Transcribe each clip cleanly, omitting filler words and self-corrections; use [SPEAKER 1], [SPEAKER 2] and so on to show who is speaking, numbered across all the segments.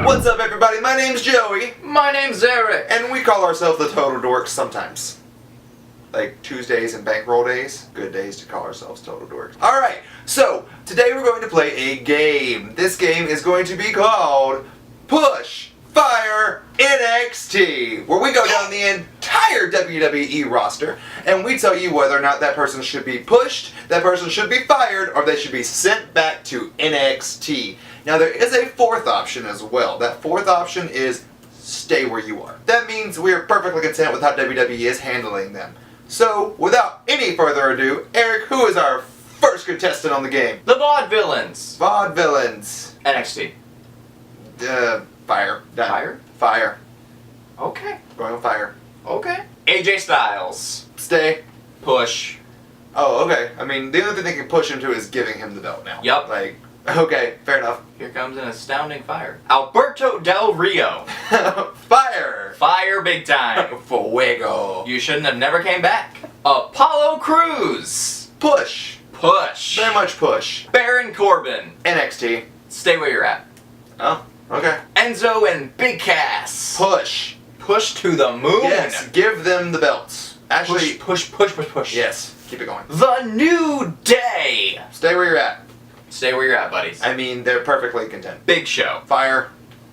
[SPEAKER 1] What's up, everybody? My name's Joey.
[SPEAKER 2] My name's Eric.
[SPEAKER 1] And we call ourselves the Total Dorks sometimes. Like Tuesdays and bankroll days. Good days to call ourselves Total Dorks. Alright, so today we're going to play a game. This game is going to be called Push Fire NXT, where we go down the entire WWE roster and we tell you whether or not that person should be pushed, that person should be fired, or they should be sent back to NXT. Now there is a fourth option as well. That fourth option is stay where you are. That means we are perfectly content with how WWE is handling them. So, without any further ado, Eric, who is our first contestant on the game?
[SPEAKER 2] The Vaudevillains.
[SPEAKER 1] Vaudevillains.
[SPEAKER 2] NXT.
[SPEAKER 1] Fire. Done.
[SPEAKER 2] Fire?
[SPEAKER 1] Fire.
[SPEAKER 2] Okay.
[SPEAKER 1] Going on fire.
[SPEAKER 2] Okay. AJ Styles.
[SPEAKER 1] Stay.
[SPEAKER 2] Push.
[SPEAKER 1] Oh, okay. I mean, the only thing they can push him to is giving him the belt now.
[SPEAKER 2] Yup.
[SPEAKER 1] Like, okay, fair enough.
[SPEAKER 2] Here comes an astounding fire. Alberto Del Rio.
[SPEAKER 1] Fire.
[SPEAKER 2] Fire big time.
[SPEAKER 1] Fuego.
[SPEAKER 2] You shouldn't have never came back. Apollo Crews.
[SPEAKER 1] Push.
[SPEAKER 2] Push.
[SPEAKER 1] Very much push.
[SPEAKER 2] Baron Corbin.
[SPEAKER 1] NXT.
[SPEAKER 2] Stay where you're at.
[SPEAKER 1] Oh, okay.
[SPEAKER 2] Enzo and Big Cass.
[SPEAKER 1] Push.
[SPEAKER 2] Push to the moon.
[SPEAKER 1] Yes, give them the belts. Actually,
[SPEAKER 2] push.
[SPEAKER 1] yes, keep it going.
[SPEAKER 2] The New Day.
[SPEAKER 1] Stay where you're at.
[SPEAKER 2] Stay where you're at, buddies.
[SPEAKER 1] I mean, they're perfectly content.
[SPEAKER 2] Big Show.
[SPEAKER 1] Fire.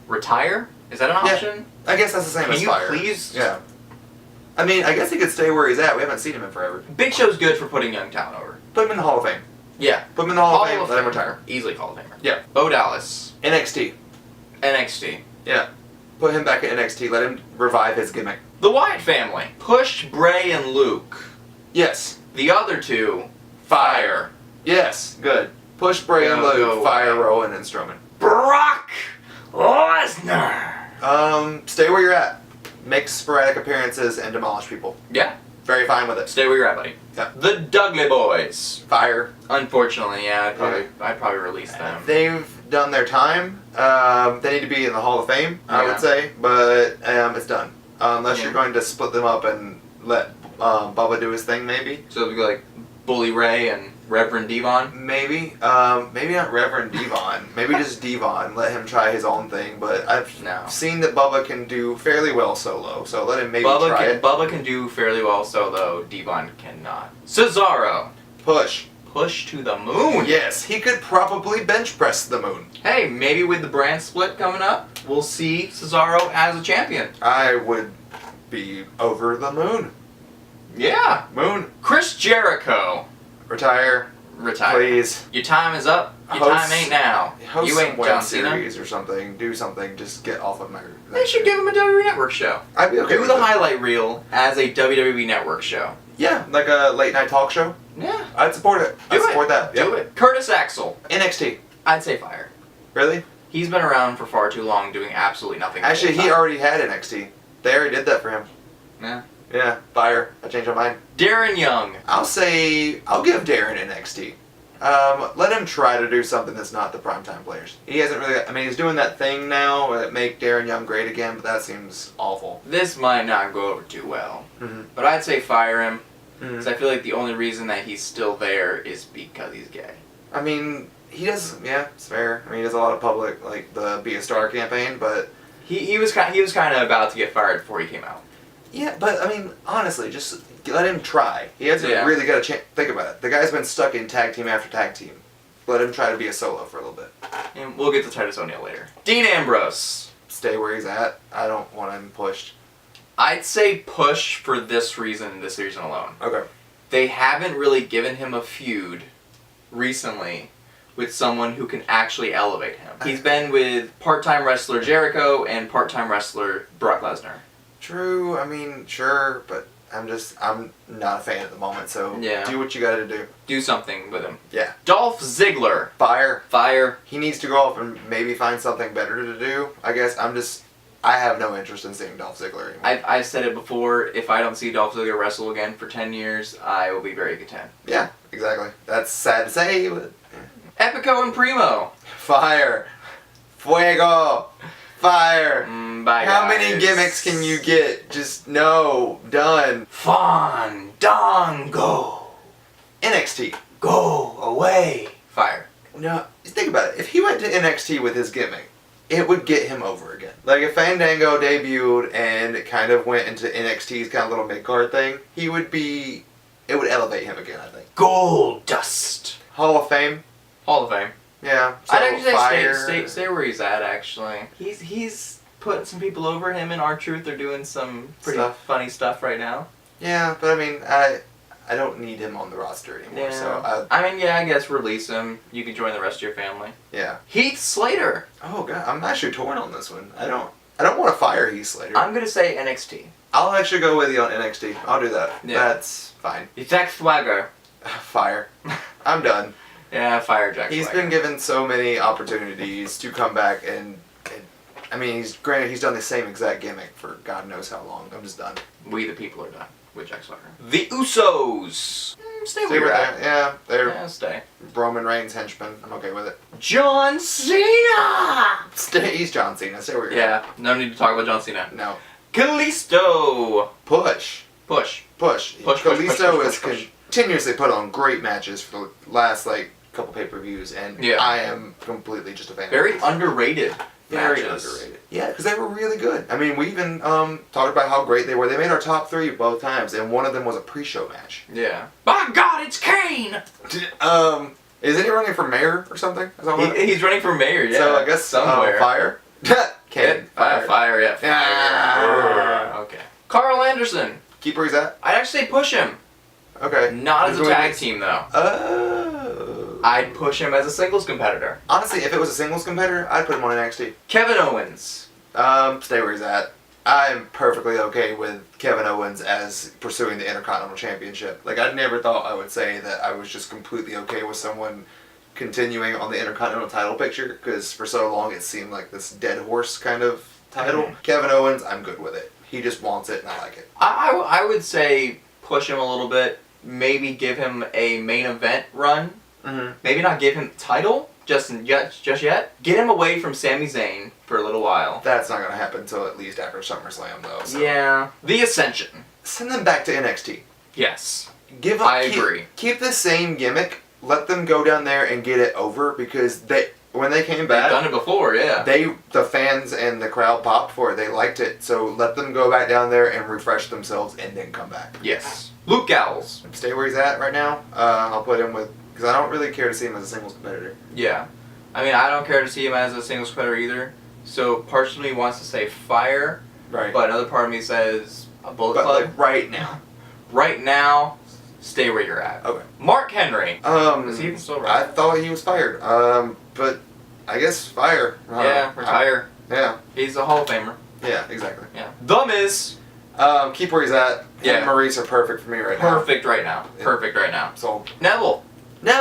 [SPEAKER 2] Retire? Is that an option?
[SPEAKER 1] I guess that's the same
[SPEAKER 2] Can
[SPEAKER 1] as
[SPEAKER 2] you
[SPEAKER 1] fire.
[SPEAKER 2] please?
[SPEAKER 1] Yeah. I mean, I guess he could stay where he's at. We haven't seen him in forever.
[SPEAKER 2] Big Show's good for putting young talent over.
[SPEAKER 1] Put him in the Hall of Fame.
[SPEAKER 2] Yeah.
[SPEAKER 1] Put him in the Hall of Fame, let him retire.
[SPEAKER 2] Easily Hall of Famer.
[SPEAKER 1] Yeah.
[SPEAKER 2] Bo Dallas.
[SPEAKER 1] NXT.
[SPEAKER 2] NXT.
[SPEAKER 1] Yeah. Put him back at NXT. Let him revive his gimmick.
[SPEAKER 2] The Wyatt family. Push Bray and Luke.
[SPEAKER 1] Yes.
[SPEAKER 2] The other two, fire.
[SPEAKER 1] Yes. Good. Push Bray and Luke.
[SPEAKER 2] Go
[SPEAKER 1] Fire
[SPEAKER 2] away.
[SPEAKER 1] Rowan and Strowman.
[SPEAKER 2] Brock Lesnar.
[SPEAKER 1] Stay where you're at. Make sporadic appearances and demolish people.
[SPEAKER 2] Yeah.
[SPEAKER 1] Very fine with it.
[SPEAKER 2] Stay where you're at, buddy.
[SPEAKER 1] Yeah.
[SPEAKER 2] The Dudley Boys.
[SPEAKER 1] Fire.
[SPEAKER 2] Unfortunately, yeah, I'd probably release them.
[SPEAKER 1] They've done their time. They need to be in the Hall of Fame, I
[SPEAKER 2] Yeah.
[SPEAKER 1] would say, but it's done. Unless
[SPEAKER 2] Yeah.
[SPEAKER 1] you're going to split them up and let Bubba do his thing, maybe.
[SPEAKER 2] So it'd be like Bully Ray and Reverend Devon.
[SPEAKER 1] Maybe. Maybe not Reverend Devon. Maybe just Devon. Let him try his own thing. But I've seen that Bubba can do fairly well solo, so let him maybe try it.
[SPEAKER 2] Bubba can do fairly well solo. Devon cannot. Cesaro.
[SPEAKER 1] Push.
[SPEAKER 2] Push to the moon.
[SPEAKER 1] Yes, he could probably bench press the moon.
[SPEAKER 2] Hey, maybe with the brand split coming up, we'll see Cesaro as a champion.
[SPEAKER 1] I would be over the moon.
[SPEAKER 2] Yeah.
[SPEAKER 1] Moon.
[SPEAKER 2] Chris Jericho.
[SPEAKER 1] Retire.
[SPEAKER 2] Please. Your time is up. Your time ain't now.
[SPEAKER 1] Host
[SPEAKER 2] You ain't
[SPEAKER 1] some
[SPEAKER 2] John
[SPEAKER 1] web
[SPEAKER 2] Cena.
[SPEAKER 1] series or something. Do something. Just get off of my...
[SPEAKER 2] They should give him a WWE Network show.
[SPEAKER 1] I'd be okay
[SPEAKER 2] Do
[SPEAKER 1] with
[SPEAKER 2] the
[SPEAKER 1] it.
[SPEAKER 2] highlight reel as a WWE Network show.
[SPEAKER 1] Yeah, like a late night talk show.
[SPEAKER 2] Yeah.
[SPEAKER 1] I'd support it. I'd support that.
[SPEAKER 2] Do it. Curtis Axel.
[SPEAKER 1] NXT.
[SPEAKER 2] I'd say fire.
[SPEAKER 1] Really?
[SPEAKER 2] He's been around for far too long doing absolutely nothing.
[SPEAKER 1] Actually, he already had NXT. They already did that for him.
[SPEAKER 2] Yeah.
[SPEAKER 1] Yeah, fire. I changed my mind.
[SPEAKER 2] Darren Young.
[SPEAKER 1] I'll give Darren NXT. Let him try to do something that's not the primetime players. He hasn't really, I mean, he's doing that thing now that make Darren Young great again, but that seems awful.
[SPEAKER 2] This might not go over too well.
[SPEAKER 1] Mm-hmm.
[SPEAKER 2] But I'd say fire him. Because I feel like the only reason that he's still there is because he's gay.
[SPEAKER 1] I mean, he does, yeah, it's fair. I mean, he does a lot of public, like, the Be a Star campaign, but...
[SPEAKER 2] He was kind of about to get fired before he came out.
[SPEAKER 1] Yeah, but, I mean, honestly, just let him try. He hasn't really got a chance. Think about it. The guy's been stuck in tag team after tag team. Let him try to be a solo for a little bit.
[SPEAKER 2] And we'll get to Titus O'Neil later. Dean Ambrose.
[SPEAKER 1] Stay where he's at. I don't want him pushed.
[SPEAKER 2] I'd say push for this reason alone.
[SPEAKER 1] Okay.
[SPEAKER 2] They haven't really given him a feud recently with someone who can actually elevate him. He's been with part-time wrestler Jericho and part-time wrestler Brock Lesnar.
[SPEAKER 1] True, I mean, sure, but I'm not a fan at the moment, so do what you gotta do.
[SPEAKER 2] Do something with him.
[SPEAKER 1] Yeah.
[SPEAKER 2] Dolph Ziggler.
[SPEAKER 1] Fire.
[SPEAKER 2] Fire.
[SPEAKER 1] He needs to go off and maybe find something better to do. I guess I have no interest in seeing Dolph Ziggler anymore.
[SPEAKER 2] I've said it before, if I don't see Dolph Ziggler wrestle again for 10 years, I will be very content.
[SPEAKER 1] Yeah, exactly. That's sad to say, but...
[SPEAKER 2] Epico and Primo.
[SPEAKER 1] Fire. Fuego. Fire.
[SPEAKER 2] Bye,
[SPEAKER 1] How
[SPEAKER 2] guys.
[SPEAKER 1] many gimmicks can you get? Just no. Done.
[SPEAKER 2] Fandango.
[SPEAKER 1] NXT.
[SPEAKER 2] Go away. Fire.
[SPEAKER 1] No, think about it. If he went to NXT with his gimmick, it would get him over again. Like if Fandango debuted and it kind of went into NXT's kind of little mid-card thing, it would elevate him again, I think.
[SPEAKER 2] Gold Dust.
[SPEAKER 1] Hall of Fame?
[SPEAKER 2] Hall of Fame.
[SPEAKER 1] Yeah. So
[SPEAKER 2] I'd actually
[SPEAKER 1] Fire.
[SPEAKER 2] stay where he's at, actually. He's putting some people over. Him and R-Truth. They're doing some pretty funny stuff right now.
[SPEAKER 1] Yeah, but I mean, I don't need him on the roster anymore.
[SPEAKER 2] Yeah.
[SPEAKER 1] So
[SPEAKER 2] I guess release him. You can join the rest of your family.
[SPEAKER 1] yeah.
[SPEAKER 2] Heath Slater.
[SPEAKER 1] Oh god, I'm actually torn on this one. I don't want to fire Heath Slater.
[SPEAKER 2] I'm gonna say NXT.
[SPEAKER 1] I'll actually go with you on NXT. I'll do that.
[SPEAKER 2] Yeah.
[SPEAKER 1] That's fine.
[SPEAKER 2] Jack Swagger.
[SPEAKER 1] Fire. I'm done.
[SPEAKER 2] Yeah, fire Jack
[SPEAKER 1] He's
[SPEAKER 2] Swagger.
[SPEAKER 1] been given so many opportunities to come back and I mean, he's done the same exact gimmick for God knows how long. I'm just done.
[SPEAKER 2] We the people are done with Jack Swagger. The Usos. Stay where you're at.
[SPEAKER 1] Yeah, they're
[SPEAKER 2] Yeah, stay.
[SPEAKER 1] Roman Reigns henchmen. I'm okay with it.
[SPEAKER 2] John Cena.
[SPEAKER 1] He's John Cena. Stay where you're at.
[SPEAKER 2] Yeah, no need to talk about John Cena.
[SPEAKER 1] No.
[SPEAKER 2] Kalisto.
[SPEAKER 1] Push.
[SPEAKER 2] Push.
[SPEAKER 1] Kalisto
[SPEAKER 2] push,
[SPEAKER 1] has
[SPEAKER 2] push.
[SPEAKER 1] continuously put on great matches for the last couple pay-per-views, and
[SPEAKER 2] Yeah.
[SPEAKER 1] I am completely just a fan.
[SPEAKER 2] Very
[SPEAKER 1] of
[SPEAKER 2] underrated.
[SPEAKER 1] Very
[SPEAKER 2] matches.
[SPEAKER 1] underrated. Yeah, because they were really good. I mean, we even talked about how great they were. They made our top 3 both times, and one of them was a pre-show match.
[SPEAKER 2] Yeah. By God, it's Kane.
[SPEAKER 1] Isn't he running for mayor or something? Is that what
[SPEAKER 2] He's running for mayor. Yeah.
[SPEAKER 1] So I guess
[SPEAKER 2] somewhere.
[SPEAKER 1] Fire. Kane.
[SPEAKER 2] Fire. Yeah.
[SPEAKER 1] Yeah.
[SPEAKER 2] Okay. Carl Anderson.
[SPEAKER 1] Keep where he's at.
[SPEAKER 2] I'd actually say push him.
[SPEAKER 1] Okay.
[SPEAKER 2] Not as a
[SPEAKER 1] Who's
[SPEAKER 2] tag
[SPEAKER 1] winning?
[SPEAKER 2] team though.
[SPEAKER 1] Oh.
[SPEAKER 2] I'd push him as a singles competitor.
[SPEAKER 1] Honestly, if it was a singles competitor, I'd put him on NXT.
[SPEAKER 2] Kevin Owens.
[SPEAKER 1] Stay where he's at. I'm perfectly okay with Kevin Owens as pursuing the Intercontinental Championship. Like, I never thought I would say that I was just completely okay with someone continuing on the Intercontinental title picture, because for so long it seemed like this dead horse kind of title.
[SPEAKER 2] Mhm.
[SPEAKER 1] Kevin Owens, I'm good with it. He just wants it, and I like it.
[SPEAKER 2] I would say push him a little bit. Maybe give him a main event run.
[SPEAKER 1] Mm-hmm.
[SPEAKER 2] Maybe not give him the title just yet. Get him away from Sami Zayn for a little while.
[SPEAKER 1] That's not going to happen until at least after SummerSlam, though. So.
[SPEAKER 2] Yeah. The Ascension.
[SPEAKER 1] Send them back to NXT.
[SPEAKER 2] Yes.
[SPEAKER 1] I
[SPEAKER 2] agree.
[SPEAKER 1] Keep the same gimmick. Let them go down there and get it over, because when they came
[SPEAKER 2] They've
[SPEAKER 1] back,
[SPEAKER 2] done it before, yeah.
[SPEAKER 1] the fans and the crowd popped for it. They liked it. So let them go back down there and refresh themselves and then come back.
[SPEAKER 2] Yes. Luke Gallows.
[SPEAKER 1] Stay where he's at right now. I'll put him with, because I don't really care to see him as a singles competitor.
[SPEAKER 2] Yeah. I mean, I don't care to see him as a singles competitor either. So, part of me wants to say fire,
[SPEAKER 1] Right.
[SPEAKER 2] but another part of me says a Bullet
[SPEAKER 1] But
[SPEAKER 2] Club.
[SPEAKER 1] like right now.
[SPEAKER 2] Right now, stay where you're at.
[SPEAKER 1] Okay.
[SPEAKER 2] Mark Henry. Is he even still
[SPEAKER 1] I
[SPEAKER 2] around?
[SPEAKER 1] thought he was fired. But I guess fire.
[SPEAKER 2] Yeah, retire.
[SPEAKER 1] Yeah.
[SPEAKER 2] He's a Hall of Famer.
[SPEAKER 1] Yeah, exactly.
[SPEAKER 2] Yeah. The Miz.
[SPEAKER 1] Keep where he's at. Him
[SPEAKER 2] Yeah.
[SPEAKER 1] and Maurice are perfect for me right now.
[SPEAKER 2] Perfect right now. Perfect right now.
[SPEAKER 1] So
[SPEAKER 2] Neville.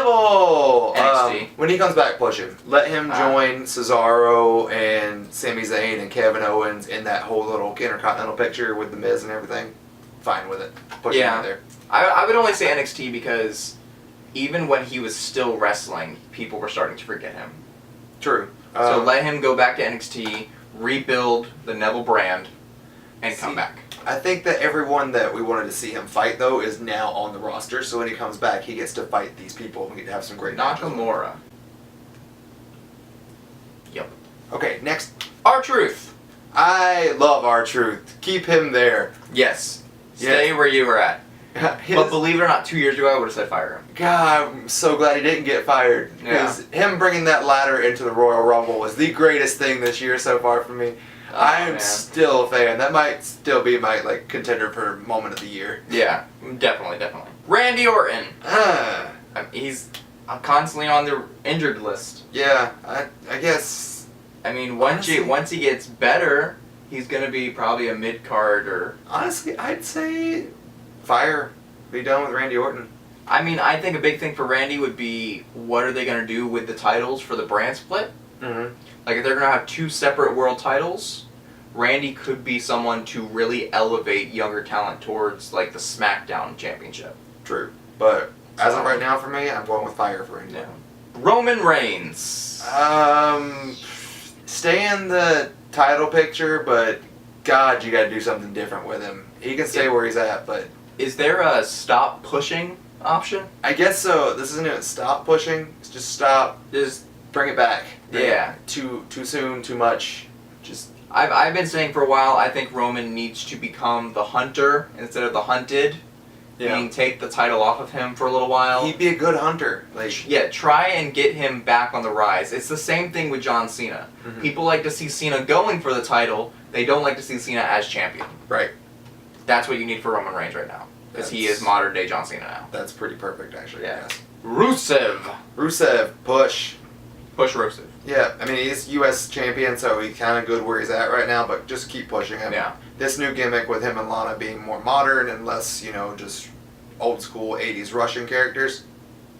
[SPEAKER 1] Neville!
[SPEAKER 2] NXT.
[SPEAKER 1] When he comes back, push him. Let him join Cesaro and Sami Zayn and Kevin Owens in that whole little Intercontinental picture with The Miz and everything. Fine with it. Push him
[SPEAKER 2] Yeah.
[SPEAKER 1] out there.
[SPEAKER 2] I would only say NXT because even when he was still wrestling, people were starting to forget him.
[SPEAKER 1] True.
[SPEAKER 2] So let him go back to NXT, rebuild the Neville brand, and come back.
[SPEAKER 1] I think that everyone that we wanted to see him fight, though, is now on the roster. So when he comes back, he gets to fight these people and we get to have some great matches.
[SPEAKER 2] Nakamura. Yep.
[SPEAKER 1] Okay, next.
[SPEAKER 2] R-Truth.
[SPEAKER 1] I love R-Truth. Keep him there.
[SPEAKER 2] Yes. Stay where you were at.
[SPEAKER 1] His-
[SPEAKER 2] But believe it or not, 2 years ago I would have said fire him.
[SPEAKER 1] God, I'm so glad he didn't get fired. Because him bringing that ladder into the Royal Rumble was the greatest thing this year so far for me.
[SPEAKER 2] Oh,
[SPEAKER 1] I am
[SPEAKER 2] man.
[SPEAKER 1] still a fan. That might still be my contender for moment of the year.
[SPEAKER 2] Yeah, definitely. Randy Orton. He's constantly on the injured list.
[SPEAKER 1] Yeah, I guess.
[SPEAKER 2] I mean, once he gets better, he's gonna be probably a mid card or.
[SPEAKER 1] Honestly, I'd say fire. Be done with Randy Orton.
[SPEAKER 2] I mean, I think a big thing for Randy would be what are they gonna do with the titles for the brand split?
[SPEAKER 1] Mm-hmm.
[SPEAKER 2] Like if they're gonna have 2 separate world titles, Randy could be someone to really elevate younger talent towards like the SmackDown Championship.
[SPEAKER 1] True. But as of right now for me, I'm going with fire for Randy
[SPEAKER 2] Yeah.
[SPEAKER 1] Orton.
[SPEAKER 2] Roman Reigns.
[SPEAKER 1] Stay in the title picture, but God, you gotta do something different with him. He can stay where he's at, but
[SPEAKER 2] Is there a stop pushing option?
[SPEAKER 1] I guess so. This isn't even stop pushing. It's just stop.
[SPEAKER 2] Just
[SPEAKER 1] bring it back.
[SPEAKER 2] Yeah.
[SPEAKER 1] Too soon, too much. Just
[SPEAKER 2] I've been saying for a while, I think Roman needs to become the hunter instead of the hunted. Meaning take the title off of him for a little while.
[SPEAKER 1] He'd be a good hunter. Like,
[SPEAKER 2] yeah, try and get him back on the rise. It's the same thing with John Cena.
[SPEAKER 1] Mhm.
[SPEAKER 2] People like to see Cena going for the title. They don't like to see Cena as champion.
[SPEAKER 1] right.
[SPEAKER 2] That's what you need for Roman Reigns right now. Because he
[SPEAKER 1] That's-
[SPEAKER 2] is modern day John Cena now.
[SPEAKER 1] That's pretty perfect, actually.
[SPEAKER 2] Yeah.
[SPEAKER 1] Yes.
[SPEAKER 2] Rusev.
[SPEAKER 1] Rusev, push.
[SPEAKER 2] Push Rusev.
[SPEAKER 1] Yeah, I mean, he's U.S. champion, so he's kind of good where he's at right now, but just keep pushing him.
[SPEAKER 2] Yeah.
[SPEAKER 1] This new gimmick with him and Lana being more modern and less, just old school 80s Russian characters.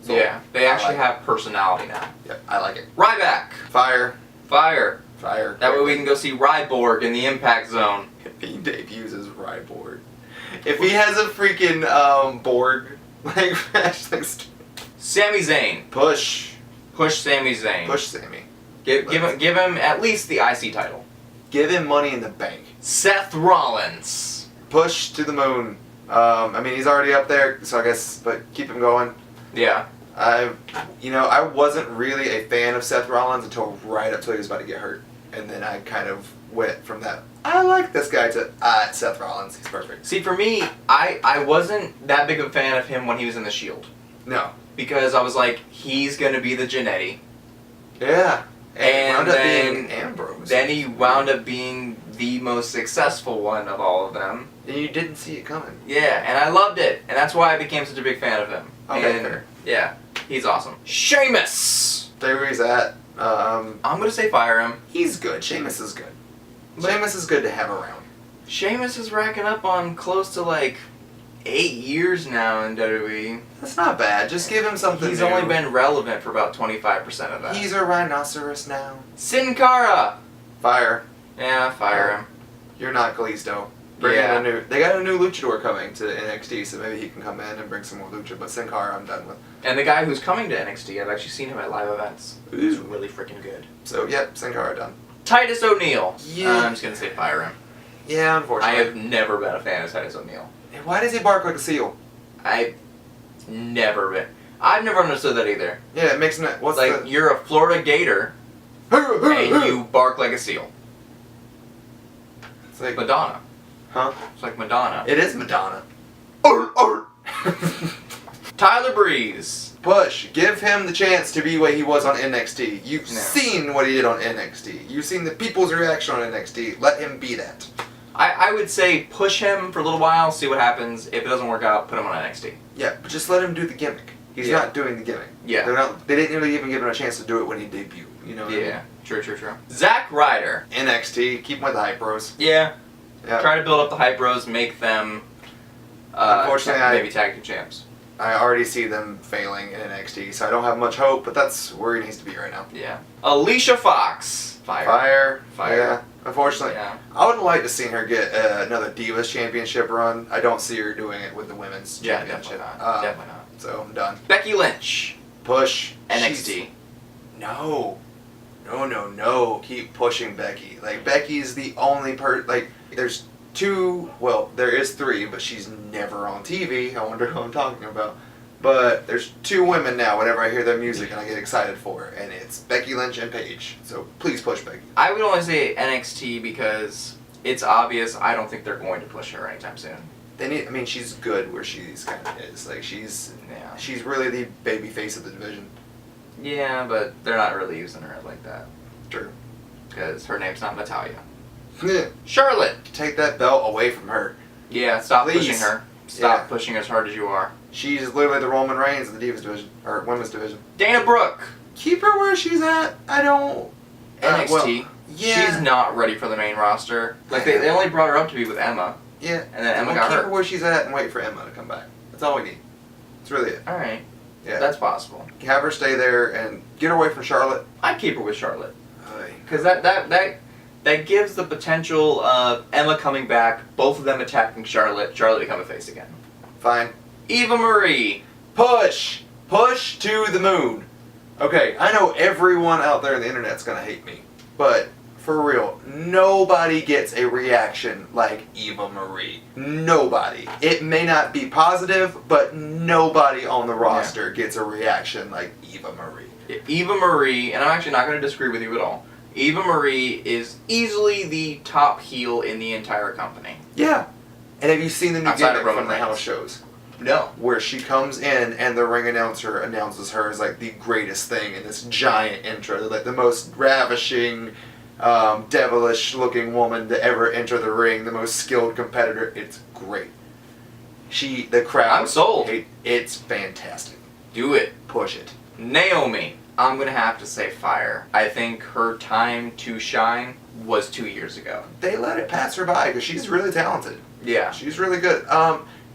[SPEAKER 1] So,
[SPEAKER 2] Yeah, they actually
[SPEAKER 1] I like
[SPEAKER 2] have personality now.
[SPEAKER 1] Yep, I like it.
[SPEAKER 2] Ryback.
[SPEAKER 1] Fire.
[SPEAKER 2] Fire.
[SPEAKER 1] Fire.
[SPEAKER 2] That way we can go see Ryborg in the Impact Zone.
[SPEAKER 1] If he debuts as Ryborg. If he has a freaking Borg, like,
[SPEAKER 2] Sami Zayn.
[SPEAKER 1] push.
[SPEAKER 2] Push Sami Zayn.
[SPEAKER 1] Push Sammy.
[SPEAKER 2] Give him at least the IC title.
[SPEAKER 1] Give him money in the bank.
[SPEAKER 2] Seth Rollins.
[SPEAKER 1] Push to the moon. I mean, he's already up there, so I guess, but keep him going.
[SPEAKER 2] Yeah.
[SPEAKER 1] I wasn't really a fan of Seth Rollins until right up till he was about to get hurt. And then I kind of went from that, I like this guy, to, Seth Rollins, he's perfect.
[SPEAKER 2] See, for me, I wasn't that big of a fan of him when he was in the Shield.
[SPEAKER 1] No.
[SPEAKER 2] Because I was like, he's going to be the Jannetty.
[SPEAKER 1] Yeah.
[SPEAKER 2] And
[SPEAKER 1] wound up
[SPEAKER 2] then,
[SPEAKER 1] being Ambrose.
[SPEAKER 2] Then he wound up being the most successful one of all of them.
[SPEAKER 1] And you didn't see it coming.
[SPEAKER 2] Yeah, and I loved it. And that's why I became such a big fan of him.
[SPEAKER 1] Okay,
[SPEAKER 2] and,
[SPEAKER 1] fair.
[SPEAKER 2] Yeah, he's awesome. Sheamus!
[SPEAKER 1] There where he's at.
[SPEAKER 2] I'm going to say fire him.
[SPEAKER 1] He's good. Sheamus is good. Sheamus is good to have around.
[SPEAKER 2] Sheamus is racking up on close to like 8 years now in WWE.
[SPEAKER 1] That's not bad. Just give him something
[SPEAKER 2] He's
[SPEAKER 1] new.
[SPEAKER 2] only been relevant for about 25% of that.
[SPEAKER 1] He's a rhinoceros now.
[SPEAKER 2] Sin Cara!
[SPEAKER 1] Fire.
[SPEAKER 2] Yeah, fire him.
[SPEAKER 1] You're not Kalisto. Bring
[SPEAKER 2] Yeah.
[SPEAKER 1] in they got a new luchador coming to NXT, so maybe he can come in and bring some more lucha, but Sin Cara I'm done with.
[SPEAKER 2] And the guy who's coming to NXT, I've actually seen him at live events. He's really freaking good.
[SPEAKER 1] So, yep, Sin Cara done.
[SPEAKER 2] Titus O'Neil.
[SPEAKER 1] Yeah.
[SPEAKER 2] I'm just going to say fire him.
[SPEAKER 1] Yeah,
[SPEAKER 2] I
[SPEAKER 1] unfortunately.
[SPEAKER 2] have never been a fan of Titus O'Neil.
[SPEAKER 1] Why does he bark like a seal?
[SPEAKER 2] I've never been. I've never understood that either.
[SPEAKER 1] Yeah, it makes it. What's
[SPEAKER 2] Like, you're a Florida Gator, and you bark like a seal.
[SPEAKER 1] It's like
[SPEAKER 2] Madonna.
[SPEAKER 1] Huh?
[SPEAKER 2] It's like Madonna.
[SPEAKER 1] It is Madonna.
[SPEAKER 2] Tyler Breeze.
[SPEAKER 1] Push. Give him the chance to be what he was on NXT. You've
[SPEAKER 2] No.
[SPEAKER 1] seen what he did on NXT. You've seen the people's reaction on NXT. Let him be that.
[SPEAKER 2] I would say push him for a little while, see what happens. If it doesn't work out, put him on NXT.
[SPEAKER 1] Yeah, but just let him do the gimmick. He's
[SPEAKER 2] Yeah.
[SPEAKER 1] not doing the gimmick.
[SPEAKER 2] Yeah.
[SPEAKER 1] They didn't really even give him a chance to do it when he debuted. You know what I mean?
[SPEAKER 2] Yeah. True. Zack Ryder.
[SPEAKER 1] NXT. Keep him with the hype bros.
[SPEAKER 2] Yeah.
[SPEAKER 1] Yeah.
[SPEAKER 2] Try to build up the hype bros, make them
[SPEAKER 1] Unfortunately,
[SPEAKER 2] maybe tag team champs.
[SPEAKER 1] I already see them failing in NXT, so I don't have much hope, but that's where he needs to be right now.
[SPEAKER 2] Yeah. Alicia Fox. Fire.
[SPEAKER 1] Yeah. Unfortunately,
[SPEAKER 2] Yeah.
[SPEAKER 1] I would like to see her get another Divas Championship run. I don't see her doing it with the Women's
[SPEAKER 2] Yeah,
[SPEAKER 1] Championship.
[SPEAKER 2] definitely not. Definitely not.
[SPEAKER 1] So I'm done.
[SPEAKER 2] Becky Lynch.
[SPEAKER 1] Push.
[SPEAKER 2] NXT.
[SPEAKER 1] She's- No. Keep pushing Becky. Like, Becky's the only there's there is 3, but she's never on TV. I wonder who I'm talking about. But there's 2 women now whenever I hear their music and I get excited for it, and it's Becky Lynch and Paige. So please push Becky.
[SPEAKER 2] I would only say NXT because it's obvious I don't think they're going to push her anytime soon.
[SPEAKER 1] She's good where she's kind of is. Like, she's really the baby face of the division.
[SPEAKER 2] Yeah, but they're not really using her like that.
[SPEAKER 1] True.
[SPEAKER 2] Because her name's not Natalia.
[SPEAKER 1] Yeah.
[SPEAKER 2] Charlotte!
[SPEAKER 1] Take that belt away from her.
[SPEAKER 2] Yeah, stop
[SPEAKER 1] Please.
[SPEAKER 2] pushing her. Stop
[SPEAKER 1] Yeah.
[SPEAKER 2] pushing as hard as you are.
[SPEAKER 1] She's literally the Roman Reigns of the Divas division, or Women's division.
[SPEAKER 2] Dana Brooke!
[SPEAKER 1] Keep her where she's at. I don't.
[SPEAKER 2] NXT.
[SPEAKER 1] Yeah.
[SPEAKER 2] She's not ready for the main roster. Like, they only brought her up to be with Emma.
[SPEAKER 1] Yeah.
[SPEAKER 2] And then Emma
[SPEAKER 1] Well,
[SPEAKER 2] got
[SPEAKER 1] keep
[SPEAKER 2] hurt.
[SPEAKER 1] her where she's at and wait for Emma to come back. That's all we need. That's really it.
[SPEAKER 2] Alright.
[SPEAKER 1] Yeah.
[SPEAKER 2] That's possible.
[SPEAKER 1] Have her stay there and get her away from Charlotte.
[SPEAKER 2] I'd keep her with Charlotte.
[SPEAKER 1] Oy.
[SPEAKER 2] Because that gives the potential of Emma coming back, both of them attacking Charlotte become a face again.
[SPEAKER 1] Fine.
[SPEAKER 2] Eva Marie.
[SPEAKER 1] Push to the moon. Okay, I know everyone out there on the internet's gonna hate me, but for real, nobody gets a reaction like Eva Marie. Nobody. It may not be positive, but nobody on the roster gets a reaction like Eva Marie.
[SPEAKER 2] Eva Marie, and I'm actually not going to disagree with you at all. Eva Marie is easily the top heel in the entire company.
[SPEAKER 1] Yeah. And have you seen the new
[SPEAKER 2] Outside of
[SPEAKER 1] gimmick
[SPEAKER 2] Roman
[SPEAKER 1] from the
[SPEAKER 2] Reigns.
[SPEAKER 1] house shows?
[SPEAKER 2] No.
[SPEAKER 1] Where she comes in and the ring announcer announces her as like the greatest thing in this giant intro, like the most ravishing, devilish looking woman to ever enter the ring, the most skilled competitor. It's great. The crowd.
[SPEAKER 2] I'm sold.
[SPEAKER 1] It's fantastic.
[SPEAKER 2] Do it.
[SPEAKER 1] Push it.
[SPEAKER 2] Naomi. I'm going to have to say fire. I think her time to shine was 2 years ago.
[SPEAKER 1] They let it pass her by because she's really talented.
[SPEAKER 2] Yeah.
[SPEAKER 1] She's really good.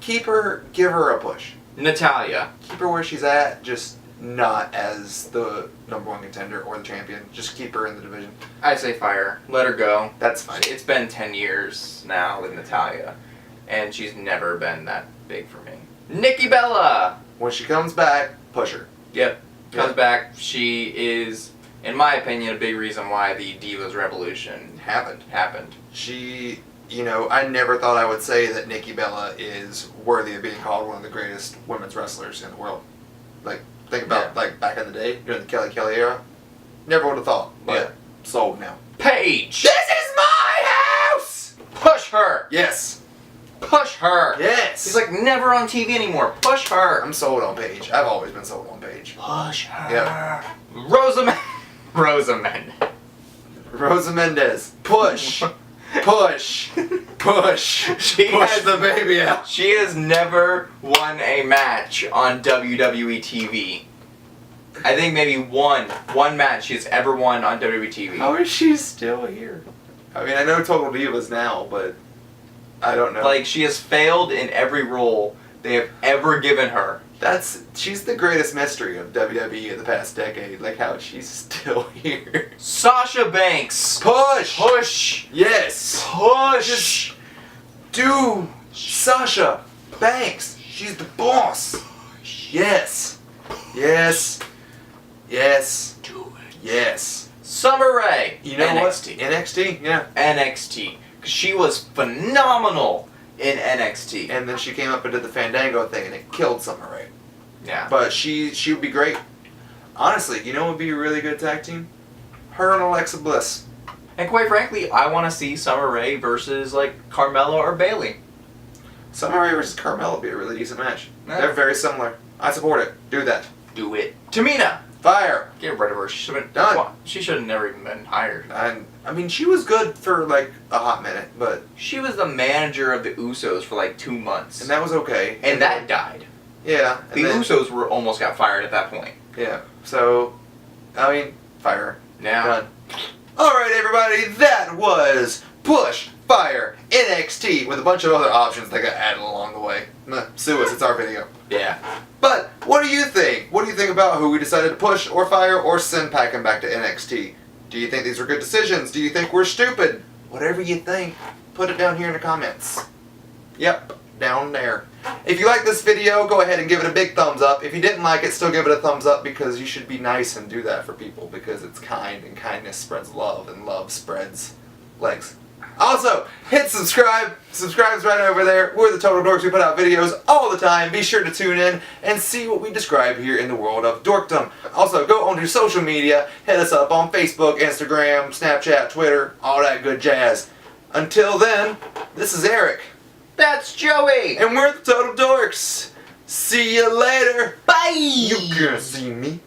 [SPEAKER 1] Give her a push.
[SPEAKER 2] Natalia.
[SPEAKER 1] Keep her where she's at, just not as the #1 contender or the champion. Just keep her in the division.
[SPEAKER 2] I say fire. Let her go.
[SPEAKER 1] That's fine.
[SPEAKER 2] It's been 10 years now with Natalia, and she's never been that big for me. Nikki Bella!
[SPEAKER 1] When she comes back, push her.
[SPEAKER 2] Yep. Comes back. She is, in my opinion, a big reason why the Divas Revolution happened.
[SPEAKER 1] She, I never thought I would say that Nikki Bella is worthy of being called one of the greatest women's wrestlers in the world. Like, think about, like, back in the day, during the Kelly era. Never would have thought, but sold now.
[SPEAKER 2] Paige!
[SPEAKER 1] This is my house!
[SPEAKER 2] Push her!
[SPEAKER 1] Yes.
[SPEAKER 2] Push her!
[SPEAKER 1] Yes.
[SPEAKER 2] She's like never on TV anymore. Push her!
[SPEAKER 1] I'm sold on Paige. I've always been sold on Paige.
[SPEAKER 2] Push her!
[SPEAKER 1] Yep.
[SPEAKER 2] Rosamund.
[SPEAKER 1] Rosa Mendez. Push. Push. Push. Push the baby out.
[SPEAKER 2] She has never won a match on WWE TV. I think maybe one match she's ever won on WWE TV.
[SPEAKER 1] How is she still here? I mean, I know Total Divas now, but I don't know.
[SPEAKER 2] Like, she has failed in every role they have ever given her.
[SPEAKER 1] She's the greatest mystery of WWE in the past decade. Like, how she's still here.
[SPEAKER 2] Sasha Banks.
[SPEAKER 1] Push!
[SPEAKER 2] Push!
[SPEAKER 1] Yes!
[SPEAKER 2] Push!
[SPEAKER 1] Do Sasha Banks. She's the boss. Yes. Yes. Yes.
[SPEAKER 2] Do it.
[SPEAKER 1] Yes.
[SPEAKER 2] Summer Rae.
[SPEAKER 1] You know
[SPEAKER 2] NXT.
[SPEAKER 1] what? NXT, yeah.
[SPEAKER 2] NXT. 'Cause she was phenomenal in NXT.
[SPEAKER 1] And then she came up and did the Fandango thing and it killed Summer Rae.
[SPEAKER 2] Yeah.
[SPEAKER 1] But she would be great. Honestly, you know what would be a really good tag team? Her and Alexa Bliss.
[SPEAKER 2] And quite frankly, I want to see Summer Rae versus like Carmella or Bayley.
[SPEAKER 1] Summer Rae versus Carmella would be a really decent match.
[SPEAKER 2] Yeah.
[SPEAKER 1] They're very similar. I support it. Do that.
[SPEAKER 2] Do it. Tamina.
[SPEAKER 1] Fire.
[SPEAKER 2] Get rid of her. She should have
[SPEAKER 1] Done.
[SPEAKER 2] She should have never even been hired.
[SPEAKER 1] And I mean, she was good for like a hot minute, but
[SPEAKER 2] She was the manager of the Usos for like 2 months.
[SPEAKER 1] and that was okay.
[SPEAKER 2] And that died.
[SPEAKER 1] Yeah.
[SPEAKER 2] The
[SPEAKER 1] And then,
[SPEAKER 2] Usos almost got fired at that point.
[SPEAKER 1] yeah. So, I mean, fire her.
[SPEAKER 2] Yeah.
[SPEAKER 1] Done. All right, everybody. That was Push Fire NXT with a bunch of other options that got added along the way. Sue us. It's our video.
[SPEAKER 2] Yeah.
[SPEAKER 1] But what do you think? What do you think about who we decided to push or fire or send packing back to NXT? Do you think these were good decisions? Do you think we're stupid? Whatever you think, put it down here in the comments. Yep, down there. If you like this video, go ahead and give it a big thumbs up. If you didn't like it, still give it a thumbs up because you should be nice and do that for people because it's kind and kindness spreads love and love spreads legs. Also, hit subscribe. Subscribe's right over there. We're the Total Dorks. We put out videos all the time. Be sure to tune in and see what we describe here in the world of dorkdom. Also, go onto social media. Hit us up on Facebook, Instagram, Snapchat, Twitter, all that good jazz. Until then, this is Eric.
[SPEAKER 2] That's Joey.
[SPEAKER 1] And we're the Total Dorks. See you later.
[SPEAKER 2] Bye.
[SPEAKER 1] You gonna see me?